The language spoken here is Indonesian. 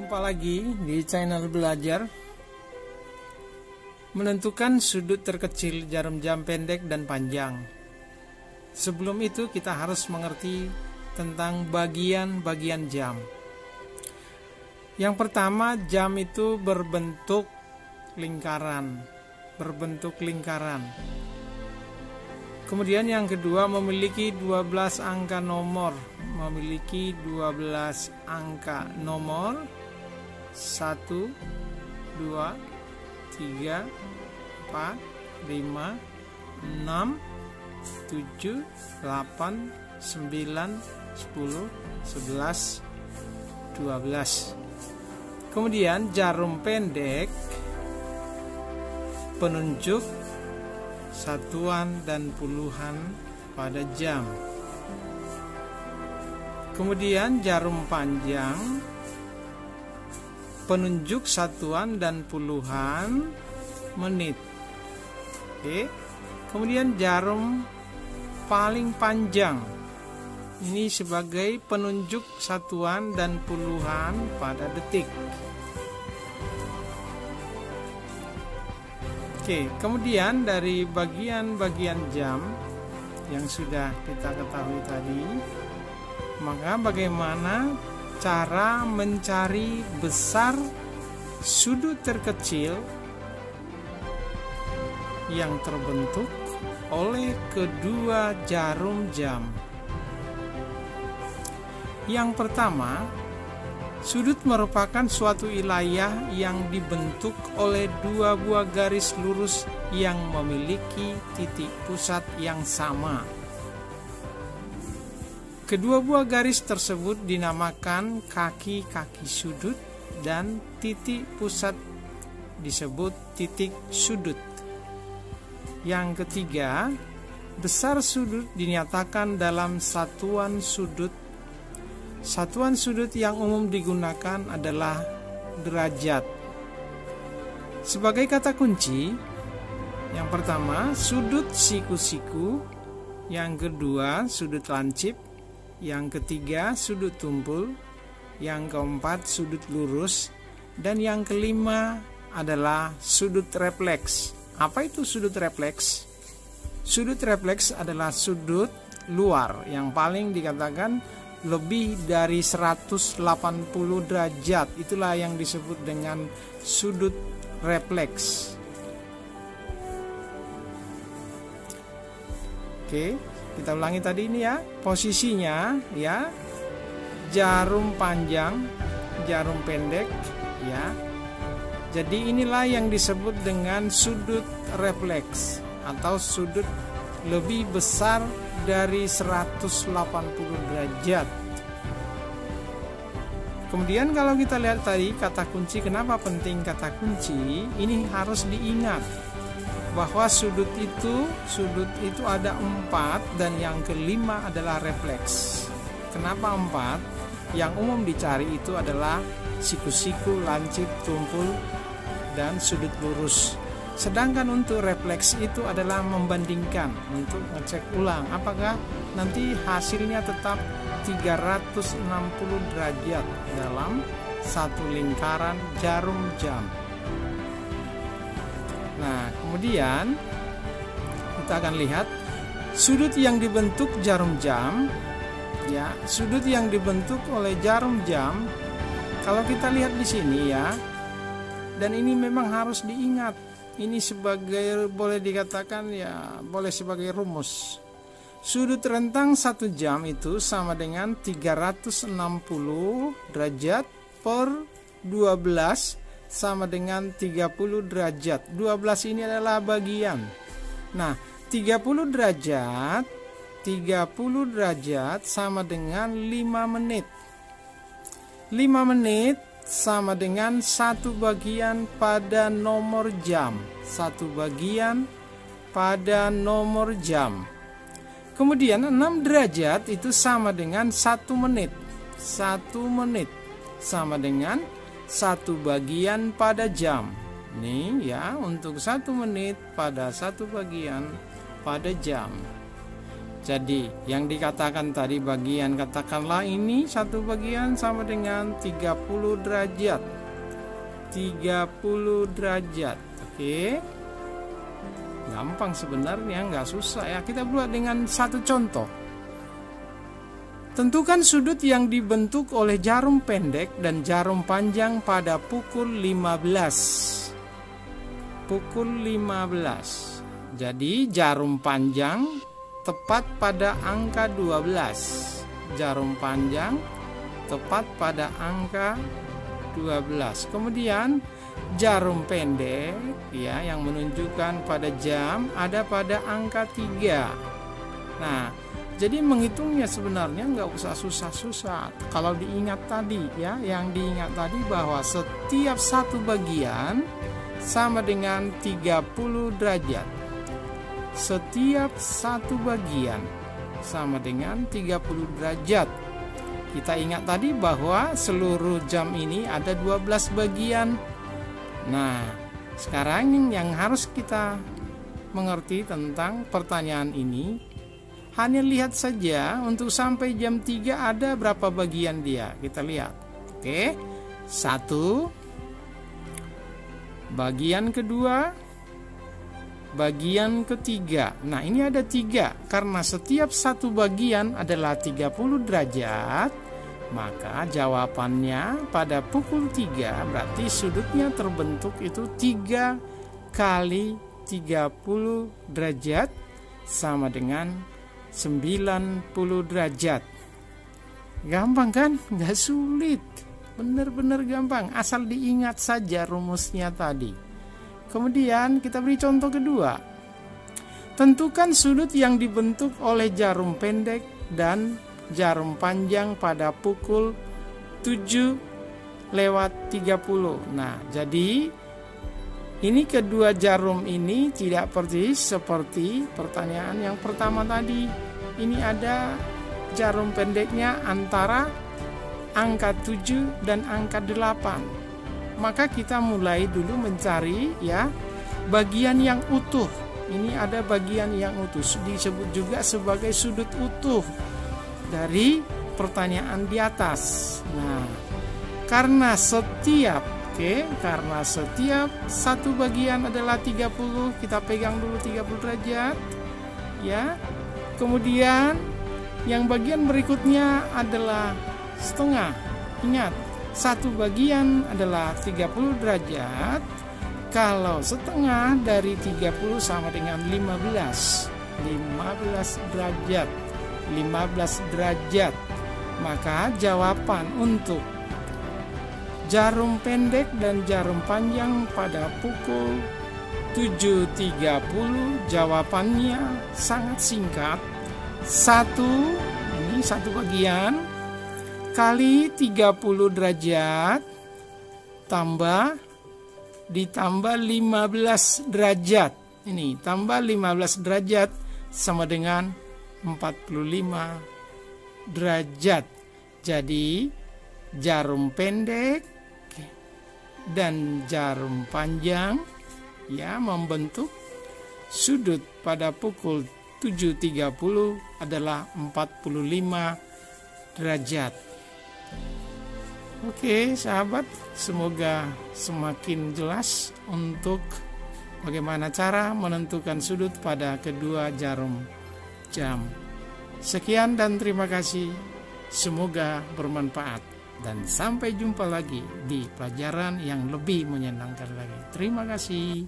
Jumpa lagi di channel belajar. Menentukan sudut terkecil jarum jam pendek dan panjang. Sebelum itu kita harus mengerti tentang bagian-bagian jam. Yang pertama, jam itu berbentuk lingkaran. Kemudian yang kedua, memiliki 12 angka nomor. 1, 2, 3, 4, 5, 6, 7, 8, 9, 10, 11, 12. Kemudian jarum pendek, penunjuk satuan dan puluhan pada jam. Kemudian jarum panjang, penunjuk satuan dan puluhan menit. Oke. Kemudian jarum paling panjang, ini sebagai penunjuk satuan dan puluhan pada detik. Oke, kemudian dari bagian-bagian jam yang sudah kita ketahui tadi, maka bagaimana cara mencari besar sudut terkecil yang terbentuk oleh kedua jarum jam? Yang pertama, sudut merupakan suatu wilayah yang dibentuk oleh dua buah garis lurus yang memiliki titik pusat yang sama. Kedua buah garis tersebut dinamakan kaki-kaki sudut dan titik pusat disebut titik sudut. Yang ketiga, besar sudut dinyatakan dalam satuan sudut. Satuan sudut yang umum digunakan adalah derajat. Sebagai kata kunci, yang pertama sudut siku-siku, yang kedua sudut lancip, yang ketiga sudut tumpul, yang keempat sudut lurus, dan yang kelima adalah sudut refleks. Apa itu sudut refleks? Sudut refleks adalah sudut luar yang paling dikatakan lebih dari 180 derajat. Itulah yang disebut dengan sudut refleks. Oke, kita ulangi tadi ini ya. Posisinya ya, jarum panjang, jarum pendek ya. Jadi inilah yang disebut dengan sudut refleks atau sudut lebih besar dari 180 derajat. Kemudian kalau kita lihat tadi kata kunci, kenapa penting kata kunci? Ini harus diingat bahwa sudut itu ada 4 dan yang kelima adalah refleks. Kenapa 4? Yang umum dicari itu adalah siku-siku, lancip, tumpul, dan sudut lurus. Sedangkan untuk refleks itu adalah membandingkan, untuk ngecek ulang apakah nanti hasilnya tetap 360 derajat dalam satu lingkaran jarum jam. Nah, kemudian kita akan lihat sudut yang dibentuk jarum jam ya, sudut yang dibentuk oleh jarum jam. Kalau kita lihat di sini ya, dan ini memang harus diingat. Ini sebagai, boleh dikatakan ya, boleh sebagai rumus. Sudut rentang satu jam itu sama dengan 360 derajat per 12 sama dengan 30 derajat. 12 ini adalah bagian. Nah, 30 derajat sama dengan 5 menit. 5 menit sama dengan 1 bagian pada nomor jam. 1 bagian pada nomor jam. Kemudian 6 derajat itu sama dengan 1 menit. 1 menit sama dengan 1 bagian pada jam. Nih ya, untuk 1 menit pada 1 bagian pada jam. Jadi yang dikatakan tadi bagian, katakanlah ini satu bagian sama dengan 30 derajat. 30 derajat. Oke. Gampang sebenarnya, nggak susah ya. Kita buat dengan satu contoh. Tentukan sudut yang dibentuk oleh jarum pendek dan jarum panjang pada pukul 15. Pukul 15. Jadi jarum panjang tepat pada angka 12. Jarum panjang tepat pada angka 12. Kemudian jarum pendek ya yang menunjukkan pada jam ada pada angka 3. Nah, jadi menghitungnya sebenarnya nggak usah susah-susah. Kalau diingat tadi ya, yang diingat tadi bahwa setiap satu bagian sama dengan 30 derajat. Setiap satu bagian sama dengan 30 derajat. Kita ingat tadi bahwa seluruh jam ini ada 12 bagian. Nah, sekarang yang harus kita mengerti tentang pertanyaan ini, hanya lihat saja untuk sampai jam 3 ada berapa bagian dia. Kita lihat. Oke. 1. Bagian kedua. Bagian ketiga. Nah, ini ada 3. Karena setiap satu bagian adalah 30 derajat, maka jawabannya pada pukul 3 berarti sudutnya terbentuk itu 3 kali 30 derajat sama dengan 90 derajat. Gampang kan? Nggak sulit. Benar-benar gampang. Asal diingat saja rumusnya tadi. Kemudian kita beri contoh kedua. Tentukan sudut yang dibentuk oleh jarum pendek dan jarum panjang pada pukul 7:30. Nah, jadi ini kedua jarum ini tidak persis seperti pertanyaan yang pertama tadi. Ini ada jarum pendeknya antara angka 7 dan angka 8. Maka kita mulai dulu mencari ya bagian yang utuh. Ini ada bagian yang utuh, disebut juga sebagai sudut utuh dari pertanyaan di atas. Nah, karena setiap satu bagian adalah 30, kita pegang dulu 30 derajat ya. Kemudian yang bagian berikutnya adalah setengah. Ingat, satu bagian adalah 30 derajat. Kalau setengah dari 30 sama dengan 15 derajat. 15 derajat. Maka jawaban untuk jarum pendek dan jarum panjang pada pukul 7:30 jawabannya sangat singkat. Ini satu bagian kali 30 derajat ditambah 15 derajat. Ini tambah 15 derajat sama dengan 45 derajat. Jadi jarum pendek dan jarum panjang ya membentuk sudut pada pukul 7:30 adalah 45 derajat. Oke sahabat, semoga semakin jelas untuk bagaimana cara menentukan sudut pada kedua jarum jam. Sekian dan terima kasih, semoga bermanfaat dan sampai jumpa lagi di pelajaran yang lebih menyenangkan lagi. Terima kasih.